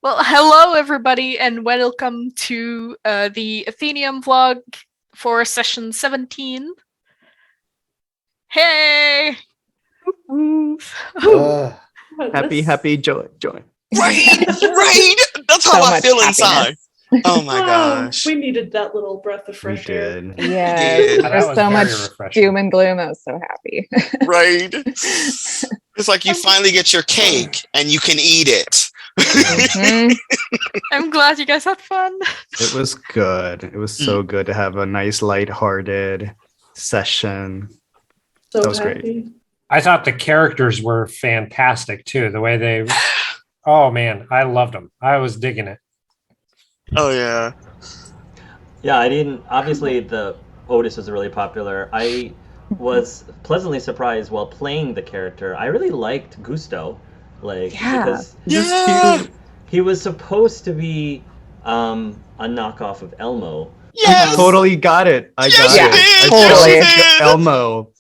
Well, hello everybody, and welcome to the Athenaeum vlog for session 17. Hey! Happy joy. Right. That's how I feel inside. Oh my gosh. We needed that little breath of fresh air. Yeah, there's so much doom and gloom. I was so happy. Right. It's like you finally get your cake and you can eat it. I'm glad you guys had fun. It was good. It was so good to have a nice lighthearted session. So that was happy. great. I thought the characters were fantastic too. The way they, oh man, I loved them. I was digging it. Oh yeah. Yeah, I didn't. Obviously, the Otis was really popular. I was pleasantly surprised while playing the character. I really liked Gusto, because he was supposed to be a knockoff of Elmo. Yes. I totally got it. I got it. Totally. Elmo.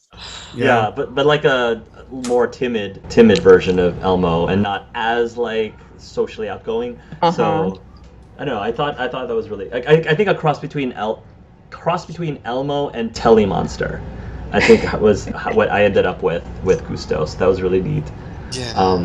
Yeah, but like a more timid version of Elmo, and not as like socially outgoing. So I don't know. I thought that was really. I think a cross between Elmo and Telemonster, I think was what I ended up with Gusto. So that was really neat. Yeah.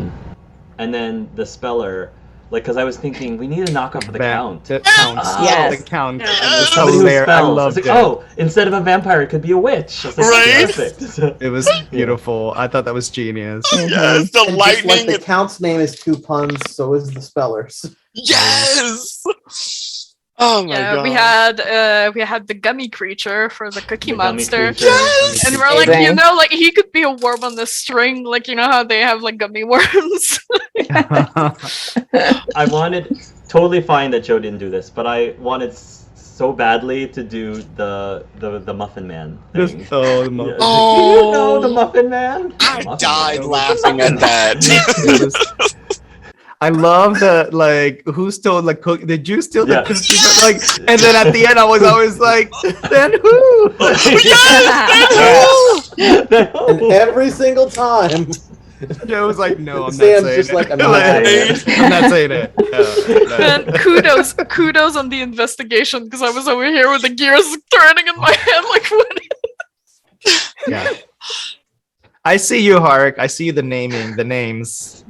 And then the Speller, because I was thinking we need a knockoff of the Count. The Count. Yes. The Count. Yes. It was Somebody who hilarious. I spells. loved It's it. like, oh, instead of a vampire, it could be a witch. I was like, Right? Perfect. It was beautiful. I thought that was genius. Yes. The And lightning. just like the Count's name is two puns, so is the Speller's. Yes. Oh my god. We had the gummy creature for the Cookie The gummy Monster. creature. Yes! And we're like, Amazing. he could be a worm on the string, like you know how they have like gummy worms. I wanted, totally fine that Joe didn't do this, but I wanted so badly to do the Muffin Man thing. Just the Muffin. Yeah. Oh. Do you know the Muffin Man? I Muffin died Man. laughing at that. I love the who stole the cookie? Did you steal the Yeah. cookie? And then at the end, I was always like, then who? And every single time, Joe was like, no, I'm not Sam's saying just it. like, I'm not saying it. I'm not saying it. No. And kudos on the investigation, because I was over here with the gears turning in my head, like what? Yeah. I see you, Hark. I see the names.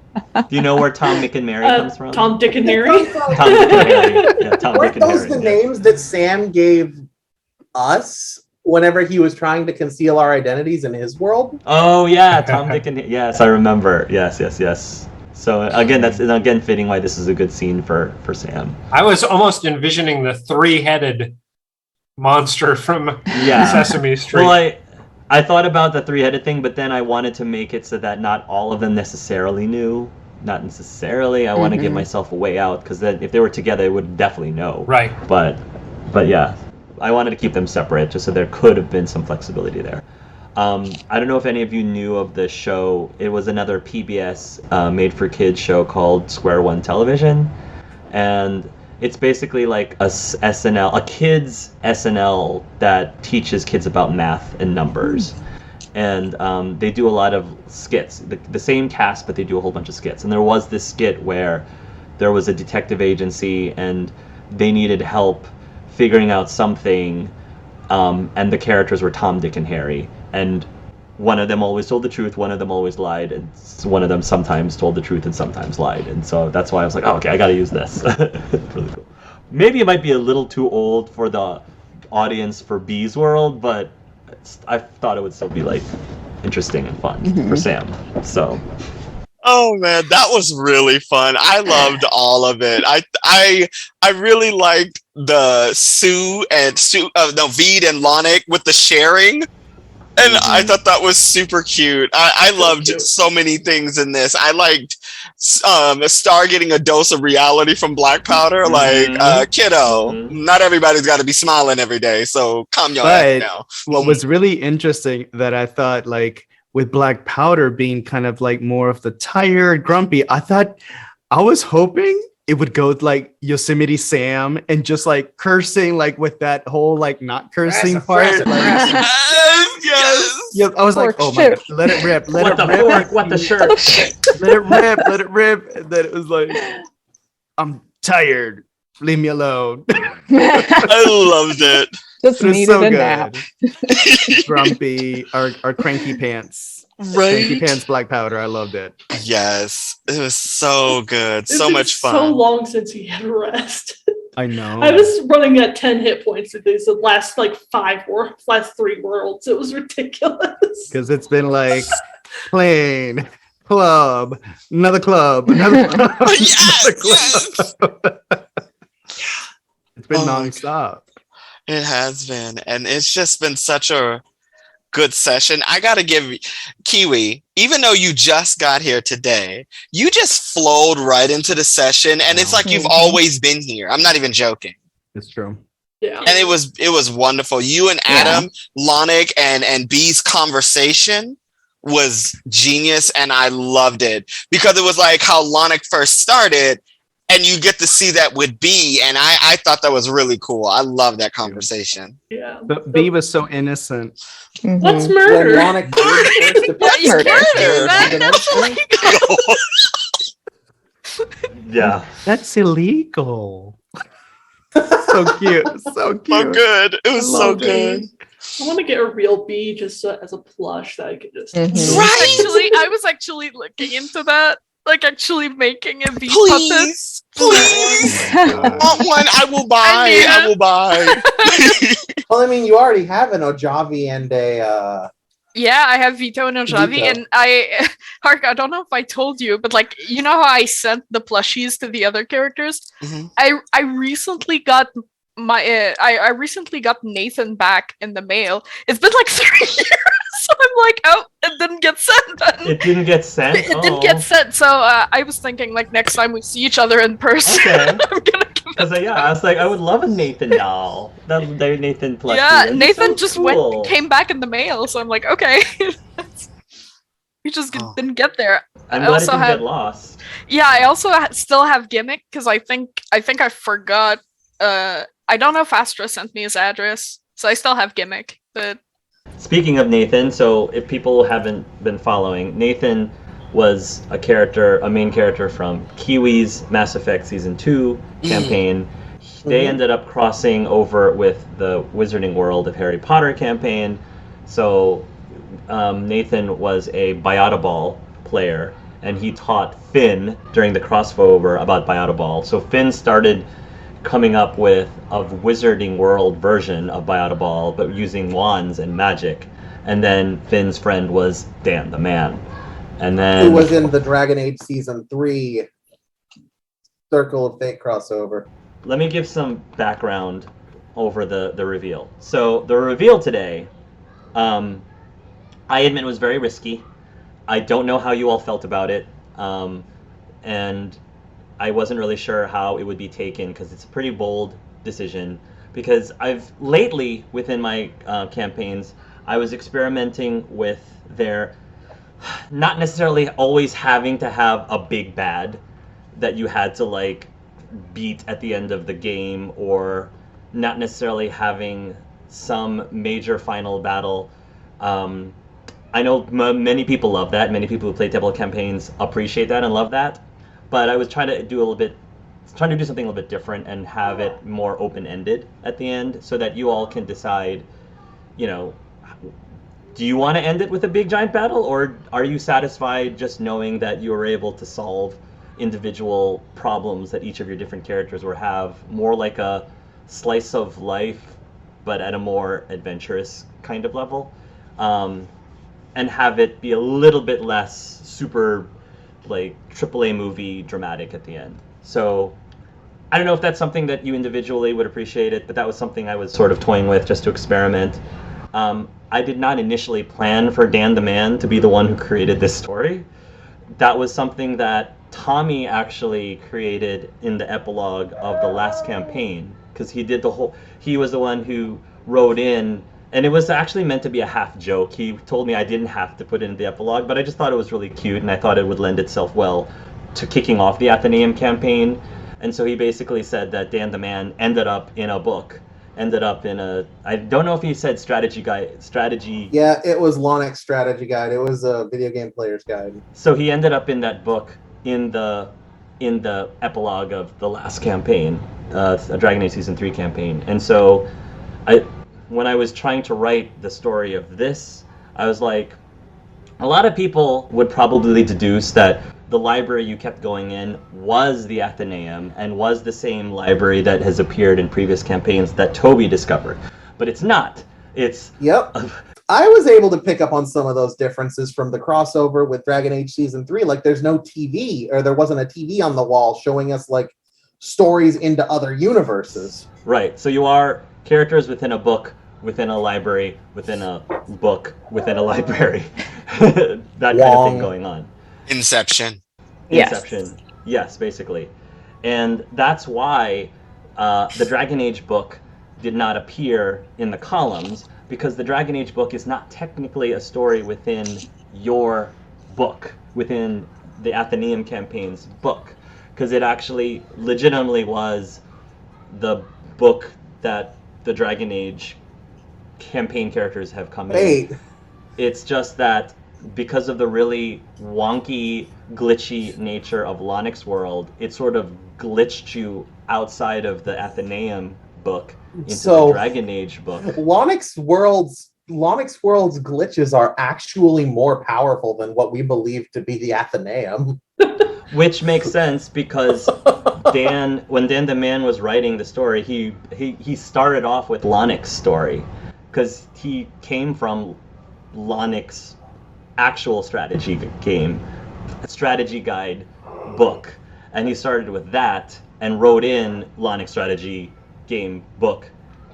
Do you know where Tom, Mick, and Mary comes from? Tom, Dick, and Harry. Tom, Dick, and Mary. Yeah, Tom, Weren't Dick, and those Harry. the names that Sam gave us whenever he was trying to conceal our identities in his world? Oh yeah, Tom, Dick, and yes, I remember. Yes. So again, that's fitting why this is a good scene for Sam. I was almost envisioning the three-headed monster from Yeah. Sesame Street. Well, I thought about the three-headed thing, but then I wanted to make it so that not all of them necessarily knew. Not necessarily. I want to give myself a way out, because then if they were together, they would definitely know. right. But yeah, I wanted to keep them separate, just so there could have been some flexibility there. I don't know if any of you knew of the show. It was another PBS made-for-kids show called Square One Television, and it's basically like a kids SNL that teaches kids about math and numbers. And they do a lot of skits, the same cast, but they do a whole bunch of skits. And there was this skit where there was a detective agency and they needed help figuring out something, and the characters were Tom, Dick, and Harry. And one of them always told the truth, one of them always lied, and one of them sometimes told the truth and sometimes lied. And so that's why I was like, oh, okay, I gotta use this. Really cool. Maybe it might be a little too old for the audience for Bee's World, but I thought it would still be like interesting and fun for Sam. So Oh man, that was really fun. I loved all of it. I really liked the Veed and Lonic with the sharing. And I thought that was super cute. I loved so many things in this. I liked Star getting a dose of reality from Black Powder. Like, kiddo, not everybody's got to be smiling every day. So calm your ass down. What was really interesting that I thought, like, with Black Powder being kind of like more of the tired, grumpy, I was hoping it would go like Yosemite Sam and just like cursing, like with that whole like not cursing part. Yes. Yeah, I was like, oh my god, let it rip, let it rip. What the shirt? Let it rip. And then it was like, I'm tired. Leave me alone. I loved it. Just It was needed so a good. nap. Grumpy, our cranky pants. Cranky pants black powder. I loved it. Yes, it was so good. It's So been much fun. so long since he had rest. I know. I was running at 10 hit points at these last last 3 worlds. It was ridiculous. Because it's been like plane, club, another club, another club, Yes, another club. It's been Oh my nonstop. It has been, and it's just been such a good session. I gotta give Kiwi, even though you just got here today, you just flowed right into the session, and it's like you've Mhm. always been here. I'm not even joking. It's true. Yeah. And it was wonderful. You and Adam, Lonic, and B's conversation was genius, and I loved it because it was like how Lonic first started, and you get to see that with B, and I thought that was really cool. I love that conversation. Yeah. But B was so innocent. Mhm. What's When murder? Lonic did first Yeah, you Murder. can't do Murder. that. That's illegal. Yeah. That's illegal. So cute. So cute. So good. It was I so loved it. good. I want to get a real bee just as a plush that I could just. Mhm. I was actually looking into that, like actually making a bee puppet. Please, please. Oh my God. Want one? I will buy. I I need will buy. Well, I mean, you already have an Ojavi and a. Yeah, I have Vito and Ojavi, Vito. and Hark, I don't know if I told you, but like, you know how I sent the plushies to the other characters? Mhm. I recently got I recently got Nathan back in the mail. It's been like 3 years, so I'm like, oh, it didn't get sent then. It didn't get sent. It didn't get sent, so I was thinking like next time we see each other in person, Okay. I'm gonna give I was like, yeah, I was like, I would love a Nathan doll. That their Nathan plushie. Yeah, That'd be Nathan so just cool. came back in the mail, so I'm like, okay. We just Oh. didn't get there. I'm I glad it also didn't have- get lost. Yeah, I also still have Gimmick because I think I forgot. I don't know if Astra sent me his address, so I still have Gimmick. But Speaking of Nathan, so if people haven't been following, Nathan was a main character from Kiwi's Mass Effect Season 2 campaign. They ended up crossing over with the Wizarding World of Harry Potter campaign. So Nathan was a Biota player, and he taught Finn during the crossover about Biota. So Finn started coming up with a Wizarding World version of Biota, but using wands and magic. And then Finn's friend was Dan the Man. And then Who was in the Dragon Age Season 3 Circle of Fate crossover. let me give some background over the reveal. So the reveal today, I admit, was very risky. I don't know how you all felt about it, and I wasn't really sure how it would be taken because it's a pretty bold decision. Because I've lately, within my campaigns, I was experimenting with their not necessarily always having to have a big bad that you had to like beat at the end of the game, or not necessarily having some major final battle. I know many people love that. Many people who play tabletop campaigns appreciate that and love that. But I was trying to do something a little bit different and have it more open-ended at the end, so that you all can decide, you know, do you want to end it with a big giant battle, or are you satisfied just knowing that you were able to solve individual problems that each of your different characters would have, more like a slice of life, but at a more adventurous kind of level, and have it be a little bit less super like AAA movie dramatic at the end. So I don't know if that's something that you individually would appreciate it, but that was something I was sort of toying with just to experiment. I did not initially plan for Dan the Man to be the one who created this story. That was something that Tommy actually created in the epilogue of the last campaign, because he was the one who wrote in, and it was actually meant to be a half joke. He told me I didn't have to put it in the epilogue, but I just thought it was really cute, and I thought it would lend itself well to kicking off the Athenaeum campaign. And so he basically said that Dan the Man ended up in a book, I don't know if he said strategy. Yeah, it was Lonic's strategy guide. It was a video game player's guide. So he ended up in that book in in the epilogue of the last campaign, a Dragon Age Season 3 campaign. And so when I was trying to write the story of this, I was like, a lot of people would probably deduce that the library you kept going in was the Athenaeum and was the same library that has appeared in previous campaigns that Toby discovered. But it's not. It's... Yep. I was able to pick up on some of those differences from the crossover with Dragon Age Season 3. Like, there's no TV, or there wasn't a TV on the wall showing us, like, stories into other universes. Right. So you are characters within a book, within a library, within a book, within a library. That kind of thing going on. Inception. Yes. Inception. Yes, basically. And that's why the Dragon Age book did not appear in the columns, because the Dragon Age book is not technically a story within your book, within the Athenaeum campaign's book, because it actually legitimately was the book that the Dragon Age campaign characters have come in. It's just that because of the really wonky, glitchy nature of Lonix World, it sort of glitched you outside of the Athenaeum book into the Dragon Age book. Lonix World's glitches are actually more powerful than what we believe to be the Athenaeum. Which makes sense, because when Dan the Man was writing the story, he started off with Lonix story, because he came from Lonix actual strategy game, strategy guide book, and he started with that and wrote in Lonix strategy game book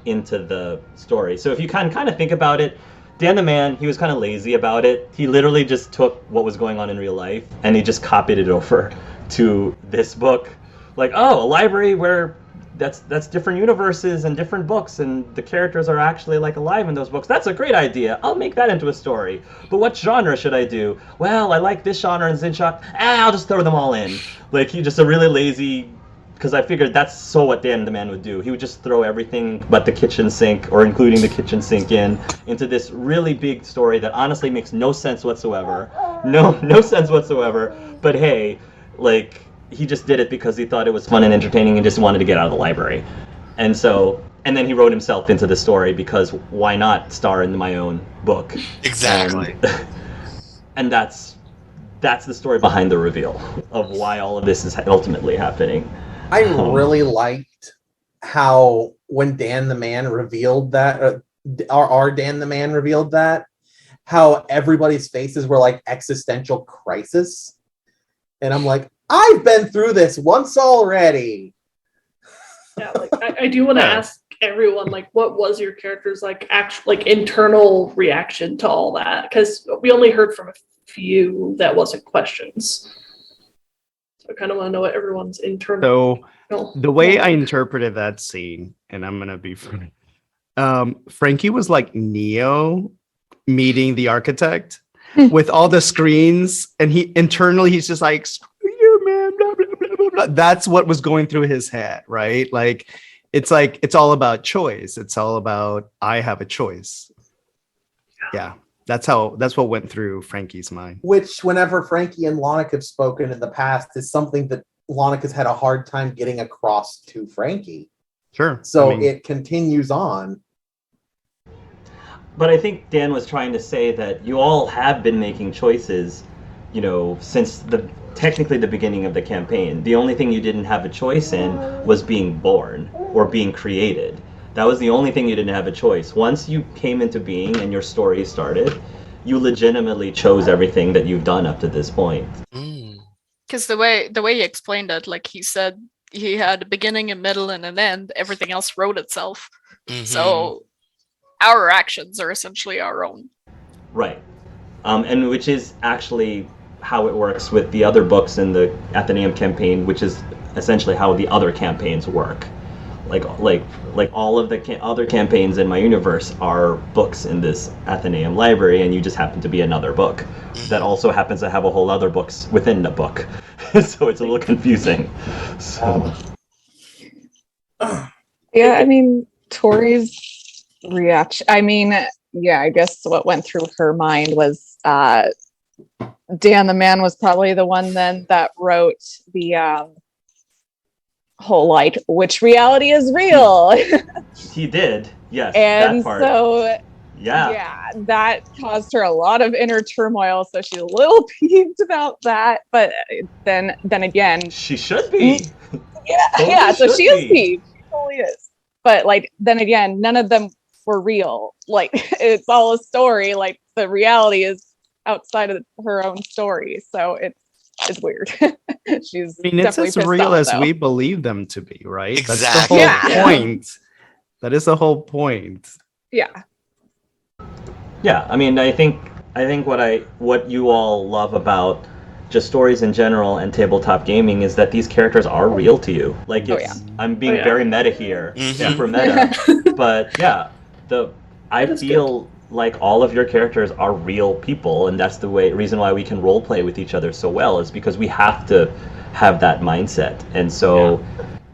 into the story. So if you kind of think about it, Dan the Man, he was kind of lazy about it. He literally just took what was going on in real life and he just copied it over to this book. Like, oh, a library where that's different universes and different books, and the characters are actually like alive in those books. That's a great idea. I'll make that into a story. But what genre should I do? Well, I like this genre and this genre. I'll just throw them all in. Like, he just a really lazy, because I figured that's so what Dan the Man would do. He would just throw everything but the kitchen sink, or including the kitchen sink, into this really big story that honestly makes no sense whatsoever. No sense whatsoever. But hey, like, he just did it because he thought it was fun and entertaining and just wanted to get out of the library. And then he wrote himself into the story, because why not star in my own book? Exactly. And that's the story behind the reveal of why all of this is ultimately happening. I really liked how when Dan the Man revealed that, our Dan the Man revealed that, how everybody's faces were like existential crisis. And I'm like, I've been through this once already. Yeah, like I do want to ask everyone, like, what was your character's like internal reaction to all that? Because we only heard from a few that wasn't questions. So I kind of want to know what everyone's internal. So the way I interpreted that scene, and I'm gonna be funny, Frankie was like Neo meeting the architect with all the screens, and he's just like, screw you, man, blah, blah, blah, blah, blah. That's what was going through his head, right? Like it's all about choice. It's all about, I have a choice. Yeah. That's what went through Frankie's mind. Which, whenever Frankie and Lonix have spoken in the past, is something that Lonix has had a hard time getting across to Frankie. Sure. So it continues on. But I think Dan was trying to say that you all have been making choices, since technically the beginning of the campaign. The only thing you didn't have a choice in was being born or being created. That was the only thing you didn't have a choice. Once you came into being and your story started, you legitimately chose everything that you've done up to this point. Because the way he explained it, like he said, he had a beginning, a middle, and an end. Everything else wrote itself. Mm-hmm. So our actions are essentially our own. Right. And which is actually how it works with the other books in the Athenaeum campaign, which is essentially how the other campaigns work. Like all of the other campaigns in my universe are books in this Athenaeum library, and you just happen to be another book that also happens to have a whole other books within the book. So it's a little confusing. So yeah, I mean, Tori's reaction. I mean, yeah, I guess what went through her mind was Dan the Man was probably the one then that wrote the whole like which reality is real. He did, yes. And that part. so yeah, that caused her a lot of inner turmoil. So she's a little peeved about that. But then again, she should be. yeah. So should she is be. peeved. She totally is. But like then again, none of them were real. Like it's all a story. Like the reality is outside of her own story. So it's weird. She's I mean, it's definitely as pissed real off, as though. we believe them to be, right? Exactly. That's the whole Yeah. point. That is the whole point. Yeah. Yeah, I mean, I think what you all love about just stories in general and tabletop gaming is that these characters are real to you. Like, it's I'm being very meta here, super meta, but yeah, I feel like all of your characters are real people, and that's the reason why we can role play with each other so well is because we have to have that mindset, and so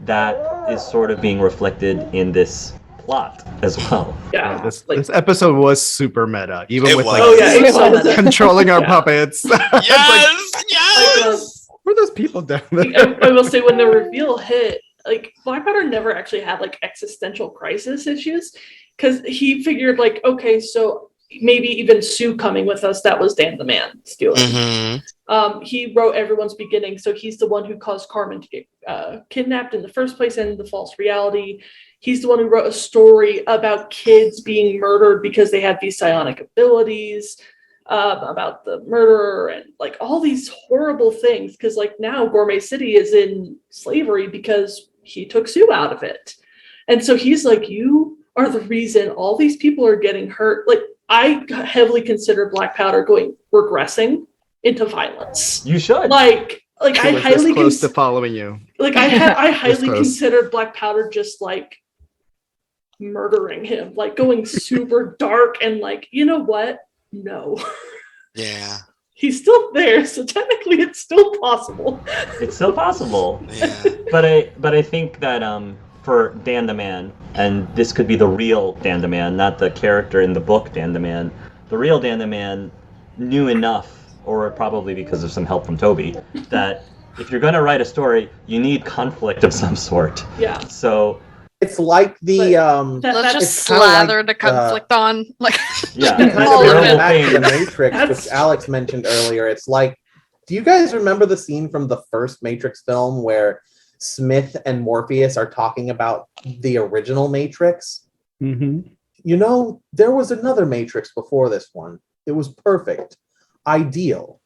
that is sort of being reflected in this plot as well. Yeah. This episode was super meta, even It with was. like Oh yeah, it was so meta. controlling our puppets. Yes, yes. Who are those people down Like, there? I will say when the reveal hit, like Black Powder never actually had like existential crisis issues because he figured like, okay, so maybe even Sue coming with us, that was Dan the Man stealing. Mm-hmm. He wrote everyone's beginning, so he's the one who caused Carmen to get kidnapped in the first place and the false reality. He's the one who wrote a story about kids being murdered because they had these psionic abilities, about the murderer and like all these horrible things. Because like now Gourmet City is in slavery because he took Sue out of it. And so he's like, you are the reason all these people are getting hurt. Like I heavily consider Black Powder regressing into violence. You should. Like I was highly this close to following you. like I highly close. considered Black Powder just like murdering him, like going super dark and like, you know what? No. Yeah. He's still there, so technically it's still possible. It's still possible. Yeah. But I think that for Dan the Man, and this could be the real Dan the Man, not the character in the book Dan the Man. The real Dan the Man knew enough, or probably because of some help from Toby, that if you're going to write a story, you need conflict of some sort. Yeah. So It's like the Let's just it's kinda slather like, the conflict on. Like, yeah, kind all of of going it. back to the Matrix, That's- which Alex mentioned earlier. It's like, do you guys remember the scene from the first Matrix film where Smith and Morpheus are talking about the original Matrix? Mm-hmm. You know, there was another Matrix before this one. It was perfect, ideal,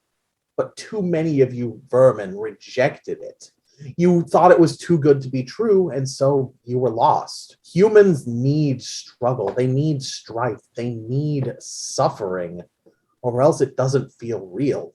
but too many of you vermin rejected it. You thought it was too good to be true, and so you were lost. Humans need struggle. They need strife. They need suffering, or else it doesn't feel real.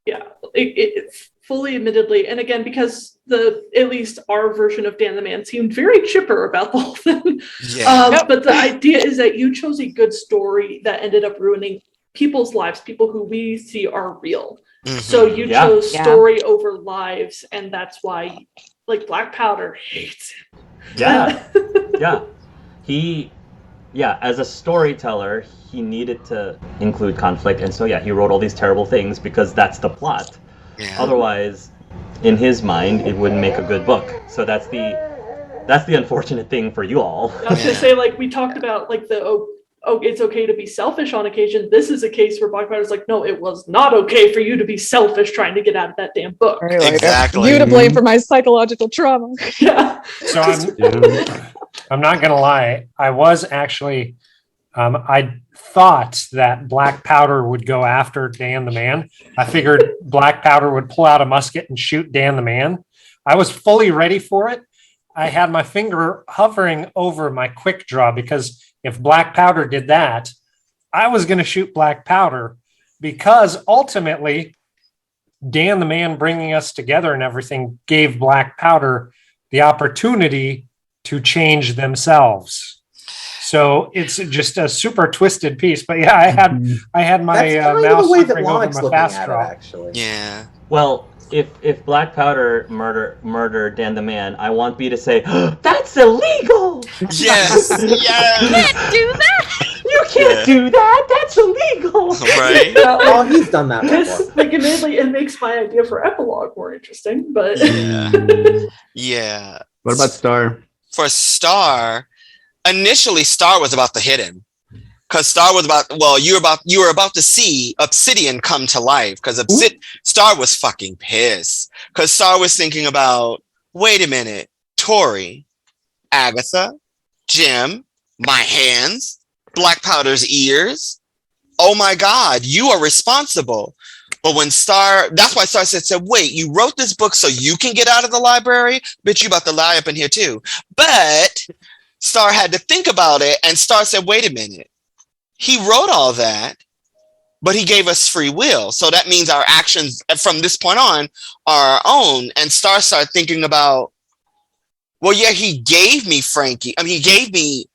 Yeah, it fully admittedly, and again, because at least our version of Dan the Man seemed very chipper about the whole thing. Yeah. But the idea is that you chose a good story that ended up ruining people's lives, people who we see are real. Mhm. So you Yeah. chose Yeah. story over lives, and that's why, like, Black Powder hates him. yeah. As a storyteller, he needed to include conflict, and so he wrote all these terrible things because that's the plot. Yeah. Otherwise, in his mind, it wouldn't make a good book. So that's the unfortunate thing for you all. I was gonna say, like, we talked about like it's okay to be selfish on occasion. This is a case where Black Powder's like, no, it was not okay for you to be selfish trying to get out of that damn book. Right, like, Exactly. you to blame for my psychological trauma. Yeah. So I'm not gonna lie. I was actually, I thought that Black Powder would go after Dan the Man. I figured Black Powder would pull out a musket and shoot Dan the Man. I was fully ready for it. I had my finger hovering over my quick draw because if Black Powder did that, I was going to shoot Black Powder because ultimately Dan the Man bringing us together and everything gave Black Powder the opportunity to change themselves. So it's just a super twisted piece. But yeah, I had my That's kind of mouse the way that hovering over Lonix my looking fast at it, draw. actually. Yeah. Well, if Black Powder murdered Dan the Man, I want B to say, that's illegal! Yes. Yes. can't do that. You can't do that! That's illegal! Right. Oh, he's done that This, before. like, admittedly, it makes my idea for epilogue more interesting, but Yeah. Yeah. What about Star? For Star, initially Star was about to hit him. Because Star was about, well, you were about to see Obsidian come to life. Because Star was fucking pissed. Because Star was thinking about, wait a minute, Tori, Agatha, Jim, my hands, Black Powder's ears. Oh my God, you are responsible. But when that's why Star said, wait, you wrote this book so you can get out of the library? Bitch, you about to lie up in here too. But Star had to think about it, and Star said, wait a minute. He wrote all that, but he gave us free will. So that means our actions from this point on are our own. And Star started thinking about, well, yeah, he gave me Frankie. I mean, he gave me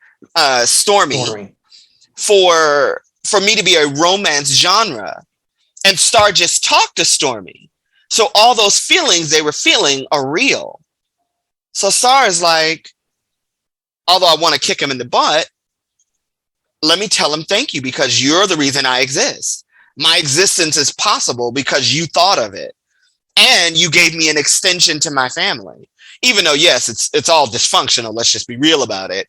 Stormy. For me to be a romance genre. And Star just talked to Stormy. So all those feelings they were feeling are real. So Star is like, although I want to kick him in the butt, let me tell him thank you because you're the reason I exist. My existence is possible because you thought of it. And you gave me an extension to my family. Even though, yes, it's all dysfunctional. Let's just be real about it.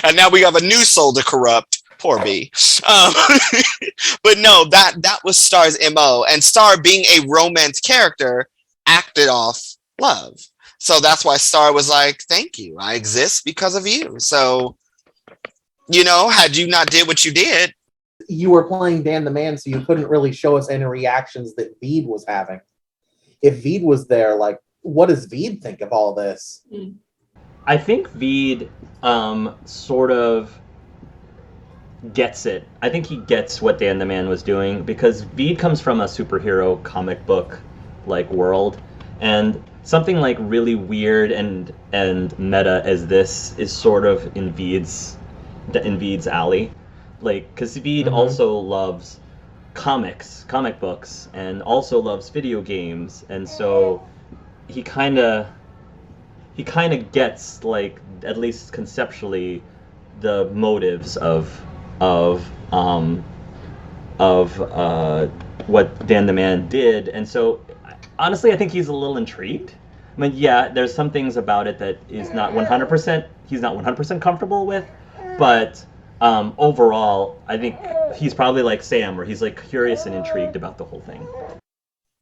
And now we have a new soul to corrupt. Poor B. But no, that was Star's MO. And Star, being a romance character, acted off love. So that's why Star was like, thank you. I exist because of you. So, had you not did what you did. You were playing Dan the Man, so you couldn't really show us any reactions that Veed was having. If Veed was there, like, what does Veed think of all this? I think Veed sort of gets it. I think he gets what Dan the Man was doing because Veed comes from a superhero comic book like world, and something like really weird and meta as this is sort of in Veed's alley. Like, because Veed also loves comic books, and also loves video games, and so he kind of gets, like, at least conceptually, the motives of what Dan the Man did, and so honestly, I think he's a little intrigued. I mean, yeah, there's some things about it that is not 100%. He's not 100% comfortable with, but overall, I think he's probably like Sam, where he's like curious and intrigued about the whole thing.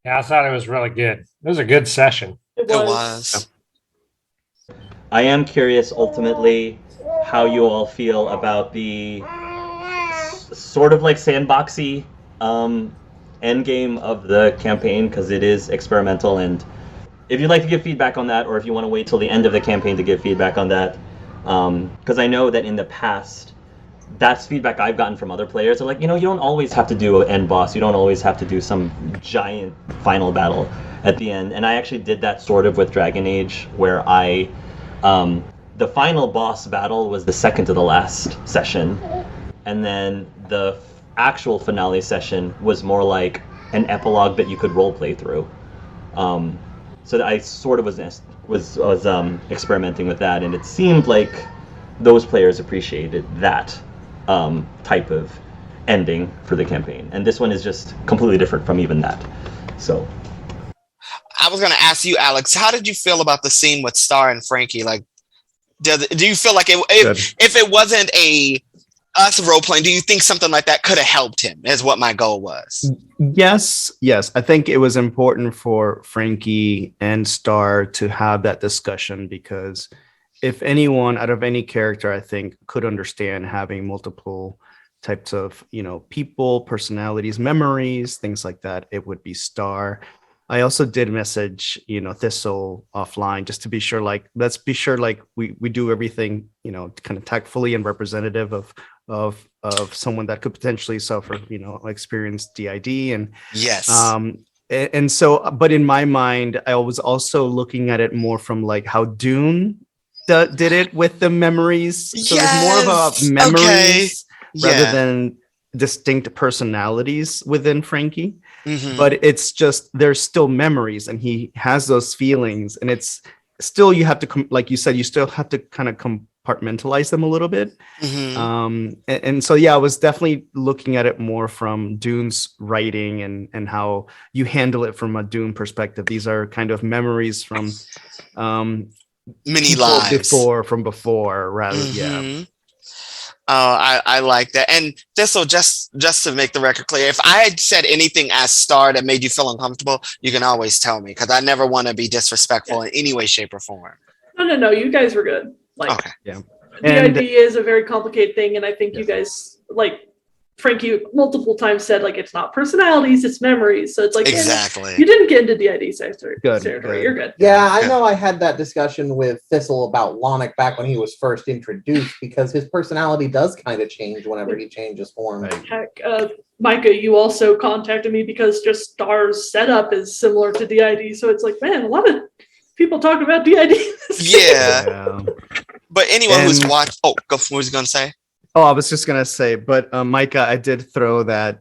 Yeah, I thought it was really good. It was a good session. It was. I am curious, ultimately, how you all feel about the sort of like sandboxy end game of the campaign, because it is experimental. And if you'd like to give feedback on that, or if you want to wait till the end of the campaign to give feedback on that, because I know that in the past, that's feedback I've gotten from other players. They're like, you don't always have to do an end boss. You don't always have to do some giant final battle at the end. And I actually did that sort of with Dragon Age, where the final boss battle was the second to the last session. And then the actual finale session was more like an epilogue that you could roleplay through. So I sort of was experimenting with that, and it seemed like those players appreciated that type of ending for the campaign. And this one is just completely different from even that. So I was going to ask you, Alex, how did you feel about the scene with Star and Frankie? Like, do you feel like if it wasn't us role playing, do you think something like that could have helped him? Is what my goal was. Yes. I think it was important for Frankie and Star to have that discussion, because if anyone out of any character, I think, could understand having multiple types of, people, personalities, memories, things like that, it would be Star. I also did message, Thistle offline, just to be sure, like, let's be sure, like, we do everything, kind of tactfully and representative of someone that could potentially suffer, experience DID. And yes. And so, but in my mind, I was also looking at it more from like how Dune did it with the memories. So it's more about memories rather than distinct personalities within Frankie. Mm-hmm. But it's just, there's still memories, and he has those feelings, and it's still, you have to, like you said, you still have to kind of compartmentalize them a little bit. Mhm. And so yeah, I was definitely looking at it more from Dune's writing and how you handle it from a Dune perspective. These are kind of memories from Many people lives. before rather. Yeah. Mhm. Oh, I like that. And this will just to make the record clear, if I had said anything as Star that made you feel uncomfortable, you can always tell me, because I never want to be disrespectful in any way, shape, or form. No. You guys were good. Like, Okay. Yeah. the And idea is a very complicated thing, and I think you guys, like Frankie multiple times said, like, it's not personalities, it's memories. So it's like, Exactly. you didn't get into DID territory. Good. You're good. Yeah, I know I had that discussion with Thistle about Lonic back when he was first introduced, because his personality does kind of change whenever he changes form. Right. Heck, Micah, you also contacted me because just Star's setup is similar to DID. So it's like, man, a lot of people talk about DID. Yeah. But anyone who's And- watched, what was you gonna say? Oh, I was just gonna say, but Micah, I did throw that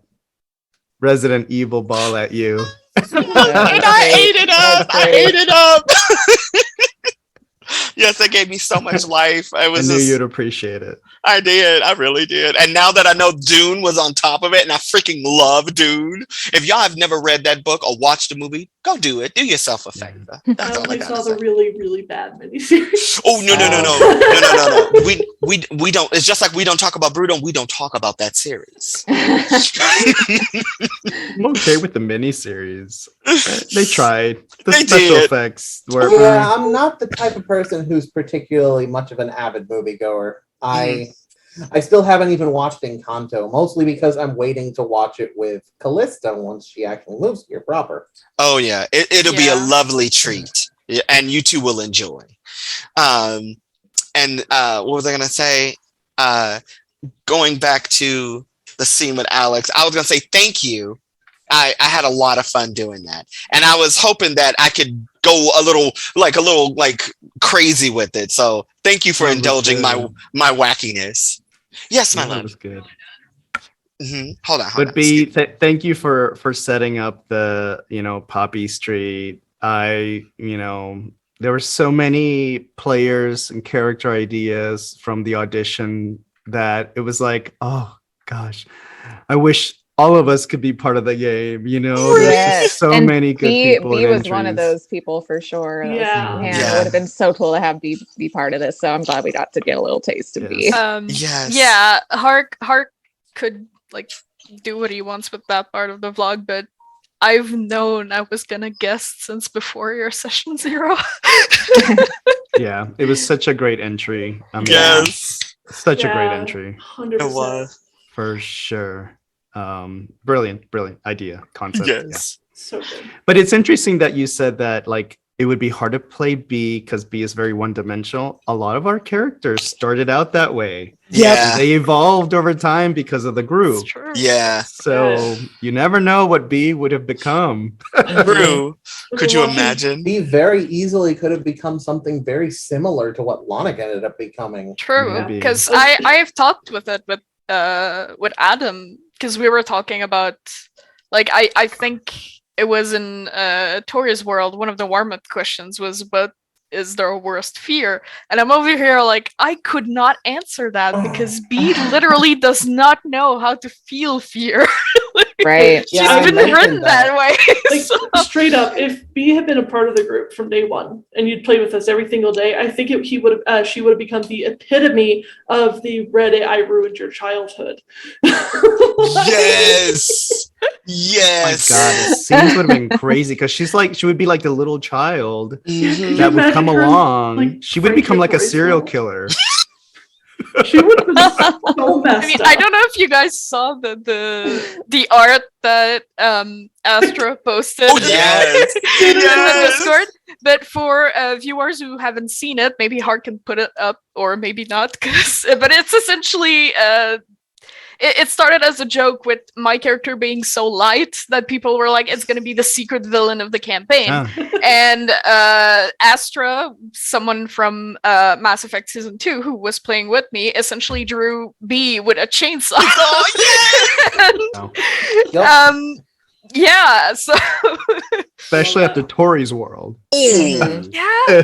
Resident Evil ball at you. And I ate it up. I ate it up. Yes, that gave me so much life. I I was knew just, you'd appreciate it. I did. I really did. And now that I know Dune was on top of it, and I freaking love Dune. If y'all have never read that book or watched the movie, go do it. Do yourself a favor. I That's all I only gotta saw say. the really, really bad miniseries. Oh no. We don't. It's just like we don't talk about Bruto. We don't talk about that series. I'm okay with the miniseries. They tried. The They special did. effects were. Yeah, I'm not the type of person who's particularly much of an avid moviegoer. I still haven't even watched Encanto, mostly because I'm waiting to watch it with Callista once she actually moves here proper. Oh yeah, it'll be a Yeah. lovely treat, yeah, and you two will enjoy. And what was I gonna say? Going back to the scene with Alex, I was gonna say thank you. I had a lot of fun doing that, and I was hoping that I could go a little crazy with it. So thank you for That was indulging good. my wackiness. Yes, my That love. was good. Hold on. But B, thank you for setting up the Poppy Street. There were so many players and character ideas from the audition that it was like, oh gosh, I wish all of us could be part of the game. There's Yes. just so And many good people. B and was one of entries. those people for sure. That was- Yeah. man, Yeah. it would have been so cool to have B be part of this. So I'm glad we got to get a little taste of B. Yes. Yes. Yeah, Hark could like do what he wants with that part of the vlog, but I've known I was gonna guest since before your session 0. Yeah, it was such a great entry. I mean, Yes. such a great Yeah. entry 100%. It was. for sure. Brilliant idea, concept. Yeah. Yes. So good. But it's interesting that you said that like it would be hard to play B because B is very one-dimensional. A lot of our characters started out that way. Yeah. They evolved over time because of the group. It's true. Yeah. So you never know what B would have become. True. Could you Watching- imagine? He very easily could have become something very similar to what Lonic ended up becoming. True, Maybe. because I have talked with it with Adam, because we were talking about like I think it was in Tori's world. One of the warm-up questions was, "What is their worst fear?" And I'm over here like I could not answer that because B literally does not know how to feel fear. Right. She's Yeah, I been mentioned written that way. Like, so- straight up, if B had been a part of the group from day one and you'd played with us every single day, I think she would have become the epitome of the Reddit "I ruined your childhood." Yes. Oh Yes. my God, the scenes would have been crazy because she would be like the little child Mhm. that would imagine come her, along. like, She would become like a Frankie serial Boy's killer. She would have been so messed I mean, up. I don't know if you guys saw the art that Astra posted Oh, yes. in the Yes. Discord. But for viewers who haven't seen it, maybe Hart can put it up or maybe not. But it's essentially it started as a joke with my character being so light that people were like, it's going to be the secret villain of the campaign. Ah, And Astra, someone from Mass Effect Season 2 who was playing with me, essentially drew B with a chainsaw. Oh, And, Yup. yeah, so especially after Tori's world. yeah. yeah.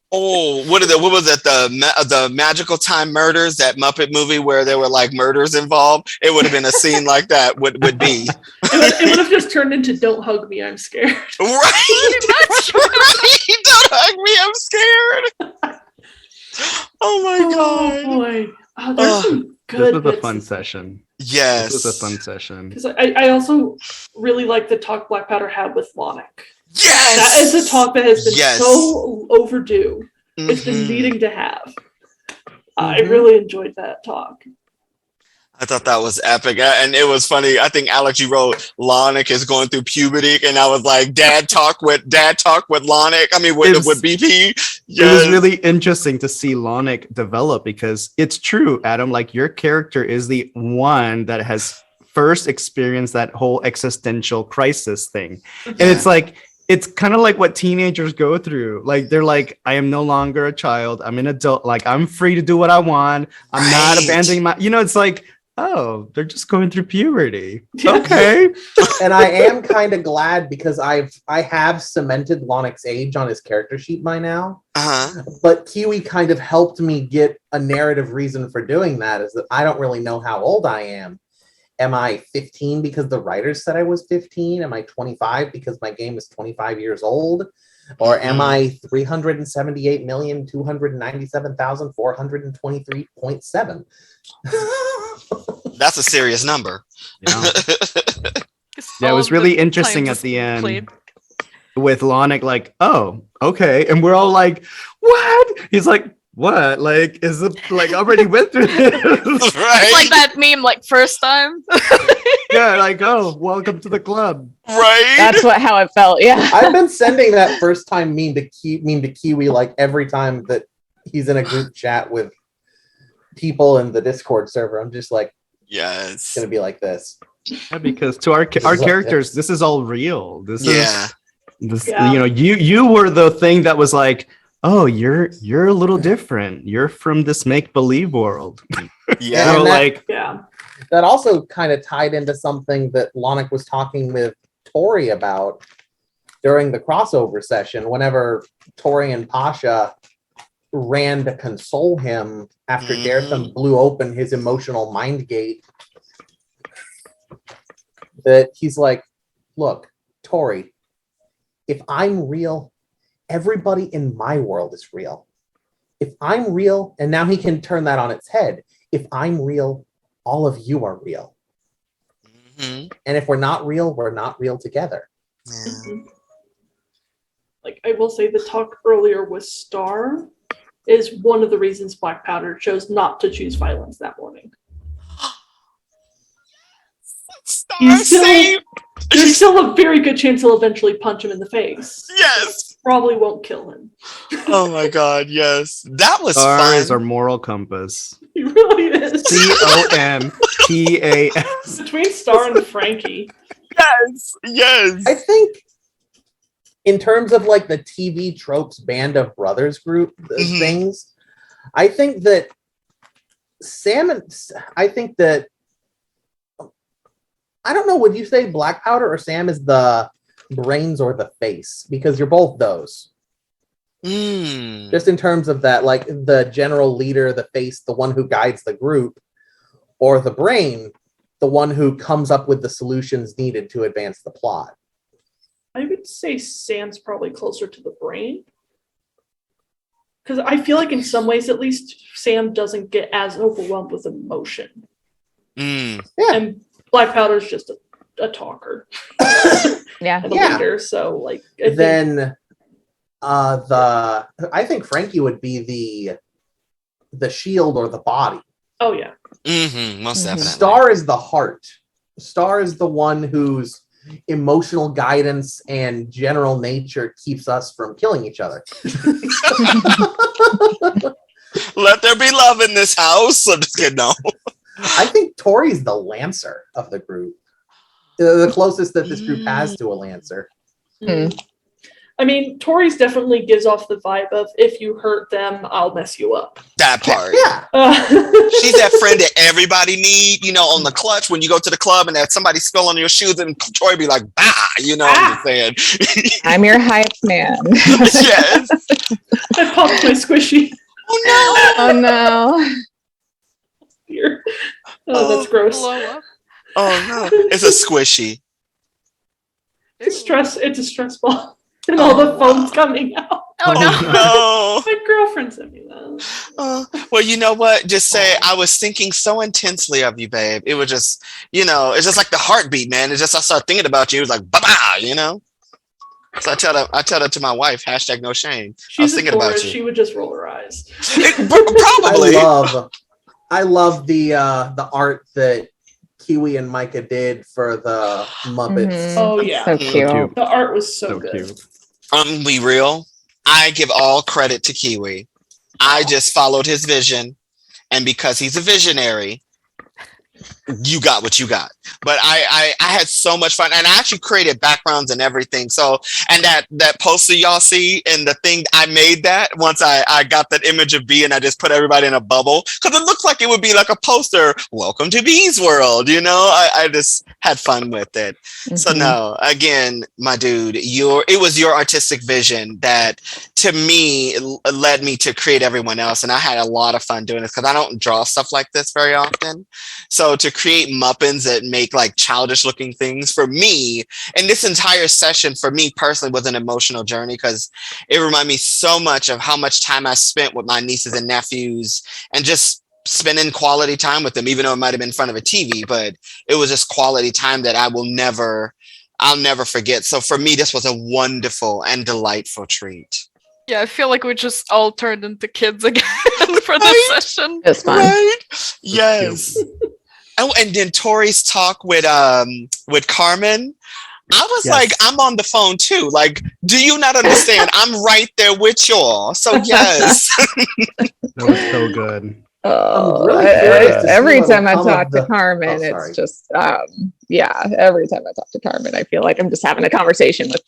Oh, what was it? The Magical Time Murders, that Muppet movie where there were like murders involved. It would have been a scene like that. Would be. It would have just turned into "Don't hug me, I'm scared." Right. That's right. Don't hug me. I'm scared. Oh my god. Oh boy. Oh, there's some good. This was a bits. fun session. Yes. This was a fun session. Because I also really like the talk Black Powder had with Lonic. Yes. That is a talk that has been so overdue. It's been Mhm. needing to have. I really enjoyed that talk. I thought that was epic, and it was funny. I think Alex, you wrote Lonic is going through puberty, and I was like, "Dad talk with Lonic." I mean, with BP. It was really interesting to see Lonic develop, because it's true, Adam. Like, your character is the one that has first experienced that whole existential crisis thing, and it's like, it's kind of like what teenagers go through. Like, they're like, I am no longer a child. I'm an adult. Like, I'm free to do what I want. I'm not abandoning my. It's like, oh, they're just going through puberty. Okay. And I am kind of glad, because I have cemented Lonic's age on his character sheet by now. But Kiwi kind of helped me get a narrative reason for doing that, is that I don't really know how old I am. Am I 15 because the writers said I was 15? Am I 25 because my game is 25 years old? Or am I 378,297,423.7? That's a serious number. Yeah, it was really interesting at the end with Lonic, like, oh, okay. And we're all like, what? He's like, what? Like, is it like already went through this? Right. It's like that meme, like, first time. Yeah, like, oh, welcome to the club. Right. That's how it felt. Yeah. I've been sending that first time meme to Kiwi like every time that he's in a group chat with people in the Discord server. I'm just like, yes, it's gonna be like this. Yeah, because to our characters, this is all real. This is you were the thing that was like, oh, you're a little different. You're from this make-believe world. Yeah. So, like, that also kind of tied into something that Lonic was talking with Tori about during the crossover session, whenever Tori and Pasha ran to console him after Garetham blew open his emotional mind gate. That he's like, look, Tori, if I'm real, everybody in my world is real. If I'm real, and now he can turn that on its head. If I'm real, all of you are real. And if we're not real together. Like, I will say the talk earlier with Star is one of the reasons Black Powder chose not to choose violence that morning. There's still a very good chance he'll eventually punch him in the face. Yes. Probably won't kill him. Oh my god, yes. That was Star fun. is our moral compass. He really is. COMPAS. Between Star and Frankie. Yes. I think in terms of like the TV tropes Band of Brothers group things, I think that I don't know, would you say Black Powder or Sam is the brains or the face? Because you're both those. Just in terms of that, like the general leader, the face, the one who guides the group, or the brain, the one who comes up with the solutions needed to advance the plot. I would say Sam's probably closer to the brain. Because I feel like in some ways, at least, Sam doesn't get as overwhelmed with emotion. Yeah. And Black Powder's just a talker. Yeah. And a leader, so like I think Frankie would be the shield or the body. Oh yeah. Most definitely. Star is the heart. Star is the one whose emotional guidance and general nature keeps us from killing each other. Let there be love in this house. I'm just kidding. No. I think Tori's the Lancer of the group. The closest that this group has to a Lancer. I mean, Tori's definitely gives off the vibe of, if you hurt them, I'll mess you up. That part. Yeah. She's that friend that everybody need, on the clutch when you go to the club and that somebody spill on your shoes and Tori be like, bah, I'm just saying. I'm your hype man. Yes. That pumpkin my squishy. Oh Oh no. Dear. Oh, that's gross. Blow up. no! Oh no! It's a squishy. It's a stress ball. And all the foam's coming out. Oh no. Oh My girlfriend sent me that. no! Well, you know what? Just say I was thinking so intensely of you, babe. It was just, it's just like the heartbeat, man. It's just I started thinking about you. It was like, ba ba, So I tell that to my wife. # no shame. I was She's a thinking about Taurus. you. She would just roll her eyes. Probably. I love the art that Kiwi and Micah did for the Muppets. Mhm. Oh yeah. So cute. cute. The art was so So good. cute. Be real. I give all credit to Kiwi. I just followed his vision, and because he's a visionary, you got what you got. But I had so much fun, and I actually created backgrounds and everything. So, and that poster y'all see, and the thing I made that once I got that image of Bee, and I just put everybody in a bubble because it looks like it would be like a poster. Welcome to Bee's world. I just had fun with it. So Mhm. no, again, my dude, it was your artistic vision that to me led me to create everyone else, and I had a lot of fun doing this because I don't draw stuff like this very often. So to create Muppins that make like childish looking things for me, and this entire session for me personally was an emotional journey because it reminded me so much of how much time I spent with my nieces and nephews and just spending quality time with them, even though it might have been in front of a TV, but it was just quality time that I'll never forget. So for me, this was a wonderful and delightful treat. Yeah, I feel like we just all turned into kids again for this Right? session. It was fun. Right? Yes. Oh, and then Tori's talk with Carmen. I was Yes. like, I'm on the phone too. Like, do you not understand? I'm right there with y'all. So yes. That was so good. Oh, really curious to see every what'll time I come of talk to the- Carmen, Oh, sorry. it's just, every time I talk to Carmen, I feel like I'm just having a conversation with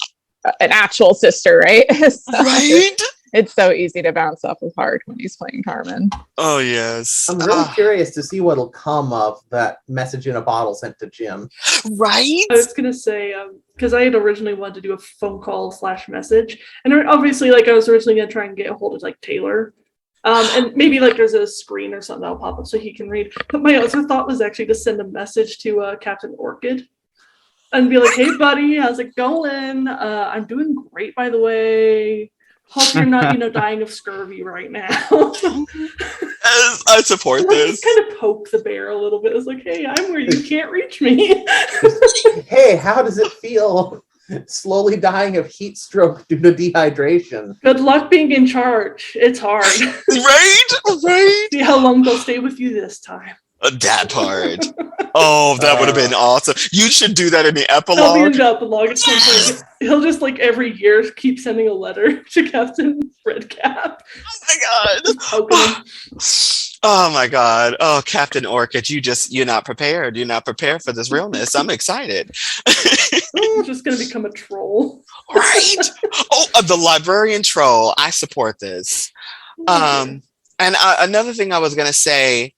an actual sister, right? So Right? It's so easy to bounce off of Hart when he's playing Carmen. Oh yes. I'm really curious to see what'll come of that message in a bottle sent to Jim. Right? I was gonna say, because I had originally wanted to do a phone call / message, and obviously, like I was originally gonna try and get a hold of like Taylor, and maybe like there's a screen or something that'll pop up so he can read. But my other thought was actually to send a message to Captain Orchid and be like, "Hey, buddy, how's it going? I'm doing great, by the way. Hope you're not, dying of scurvy right now." I support Like, this. just kind of poke the bear a little bit. It's like, "Hey, I'm where you can't reach me." Hey, how does it feel slowly dying of heat stroke due to dehydration? Good luck being in charge. It's hard. Right? See how long they'll stay with you this time. That part. Oh, that would have been awesome. You should do that in the That'll be epilogue. in the epilogue. At some point. He'll just like every year keep sending a letter to Captain Redcap. Oh my god. Oh my god. Oh, Captain Orchid, you're not prepared. You're not prepared for this realness. I'm excited. I'm just gonna become a troll. Right? Oh, the librarian troll. I support this. And another thing I was gonna say,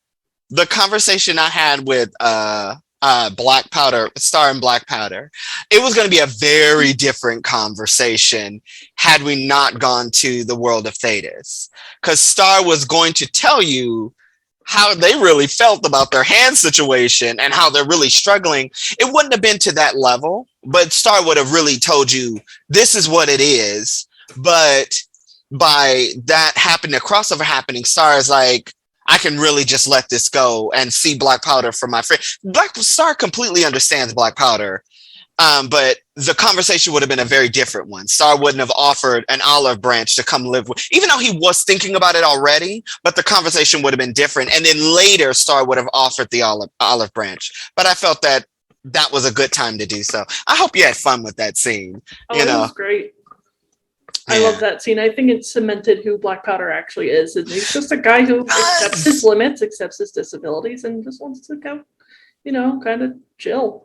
the conversation I had with Black Powder, Star and Black Powder, it was going to be a very different conversation had we not gone to the world of Thetis, because Star was going to tell you how they really felt about their hand situation and how they're really struggling. It wouldn't have been to that level, but Star would have really told you this is what it is. But by that happening, the crossover happening, Star is like, I can really just let this go and see Black Powder for my friend. Black Star completely understands Black Powder, but the conversation would have been a very different one. Star wouldn't have offered an olive branch to come live with, even though he was thinking about it already, but the conversation would have been different. And then later, Star would have offered the olive branch. But I felt that was a good time to do so. I hope you had fun with that scene. Oh, it was great. I love that scene. I think it cemented who Black Powder actually is. And he's just a guy who accepts his limits, accepts his disabilities, and just wants to go, kind of chill.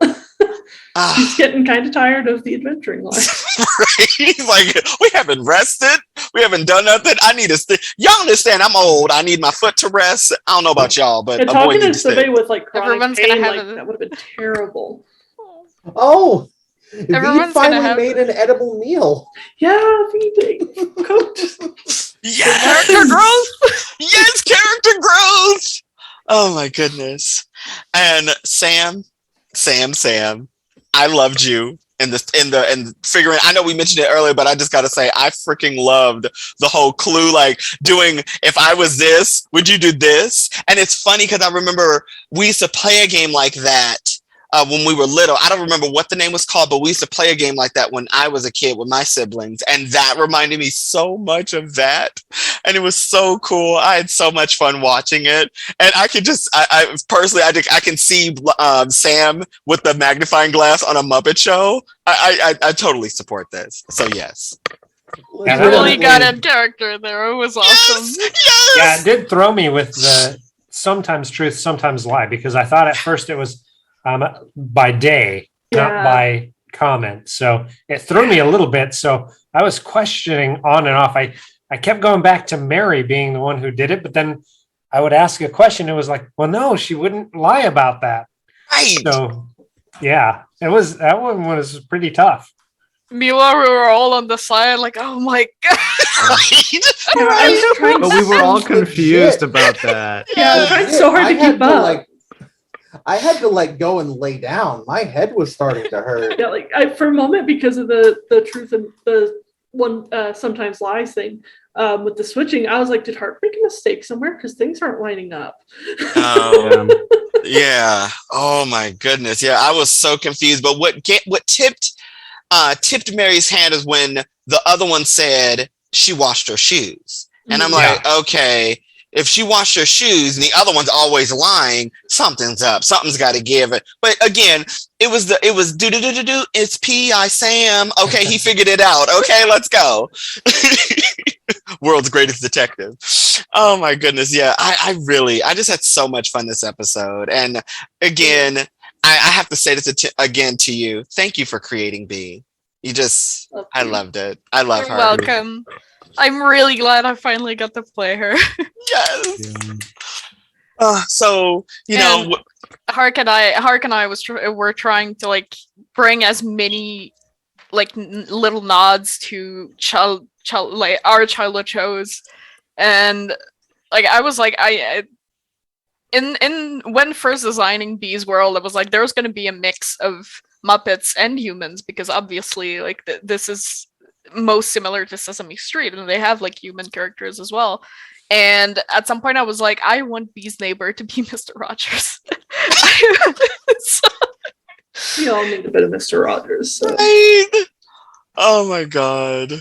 He's getting kind of tired of the adventuring life. Right? He's like, we haven't rested. We haven't done nothing. I need to y'all understand, I'm old. I need my foot to rest. I don't know about y'all, but And a boy talking to needs to somebody stay. with like chronic Everyone's pain, gonna have like, that would have been terrible. Oh, Everyone's we gonna finally have- made an edible meal. Yeah, feeding. Cooked. Yeah. Oh my goodness. And Sam, I loved you in figuring. I know we mentioned it earlier, but I just gotta say, I freaking loved the whole clue, like doing, if I was this, would you do this? And it's funny because I remember we used to play a game like that when we were little. I don't remember what the name was called, but we used to play a game like that when I was a kid with my siblings, and that reminded me so much of that. And it was so cool. I had so much fun watching it, and I could just, I personally, I can see Sam with the magnifying glass on a Muppet Show. I totally support this. So yes. You really got in character there. It was awesome. Yes! Yeah, it did throw me with the sometimes truth, sometimes lie, because I thought at first it was by day, not by comment. So it threw me a little bit. So I was questioning on and off. I kept going back to Mary being the one who did it, but then I would ask a question. It was like, well, no, she wouldn't lie about that. Right. So yeah, that one was pretty tough. Meanwhile, we were all on the side, like, oh my god. Right. But we were all confused about that. Yeah, I tried so hard to keep up. I had to go and lay down. My head was starting to hurt. Yeah, for a moment, because of the truth and the one sometimes lies thing with the switching, I was like, did Hart make a mistake somewhere? Because things aren't lining up. Yeah. Oh my goodness. Yeah, I was so confused. But what tipped Mary's hand is when the other one said she washed her shoes, and I'm like, okay. If she washed her shoes and the other one's always lying, something's up. Something's got to give it. But again, it was do. It's P.I. Sam. Okay, he figured it out. Okay, let's go. World's greatest detective. Oh my goodness, yeah. I just had so much fun this episode. And again, I have to say this again to you. Thank you for creating B. I loved it. I love her. You're welcome. I'm really glad I finally got to play her. Yes. Yeah. So Hark and I were trying to bring as many little nods to our childhood shows, and I was in when first designing Bee's World, it was there was going to be a mix of Muppets and humans, because obviously this is most similar to Sesame Street, and they have human characters as well. And at some point I was like, I want Bee's neighbor to be Mr. Rogers. We all need a bit of Mr. Rogers. So. Right? Oh my god.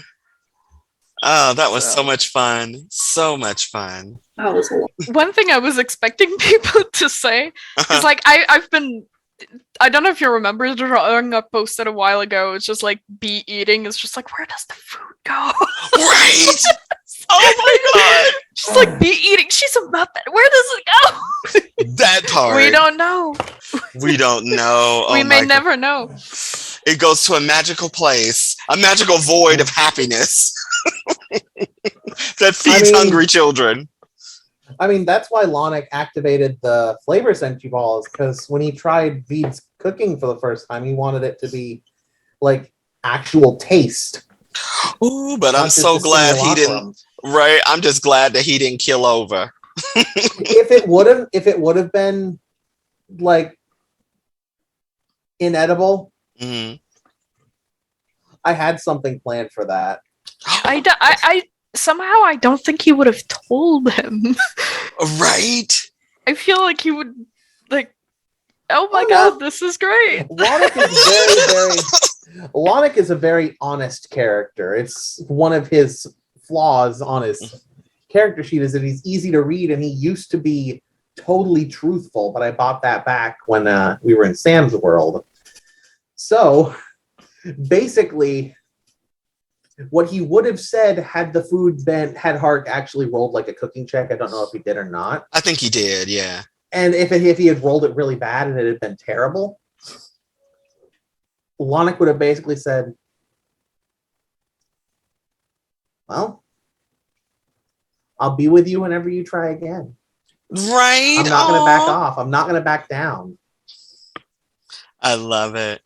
Oh, that was so much fun. So much fun. That was a lot. One thing I was expecting people to say is I don't know if you remember the drawing I posted a while ago. It's just Bee eating. It's just where does the food go? Right? Oh my god! She's Bee eating. She's a Muppet. Where does it go? That part. We don't know. We don't know. We may never know. It goes to a magical place, a magical void of happiness that feeds hungry children. I mean, that's why Lonic activated the flavor sensu balls, because when he tried Veed's cooking for the first time, he wanted it to be actual taste. Ooh, but I'm so glad he didn't. Right, I'm just glad that he didn't kill over. If it would have been inedible, I had something planned for that. I somehow I don't think he would have told him. Right? I feel like he would oh my god, this is great. Lonic is a very honest character. It's one of his flaws on his character sheet is that he's easy to read, and he used to be totally truthful, but I bought that back when we were in Sam's world. So basically, what he would have said had the food had Hark actually rolled a cooking check. I don't know if he did or not. I think he did, yeah. And if he had rolled it really bad and it had been terrible, Lonic would have basically said, well, I'll be with you whenever you try again. Right? I'm not going to back off. I'm not going to back down. I love it.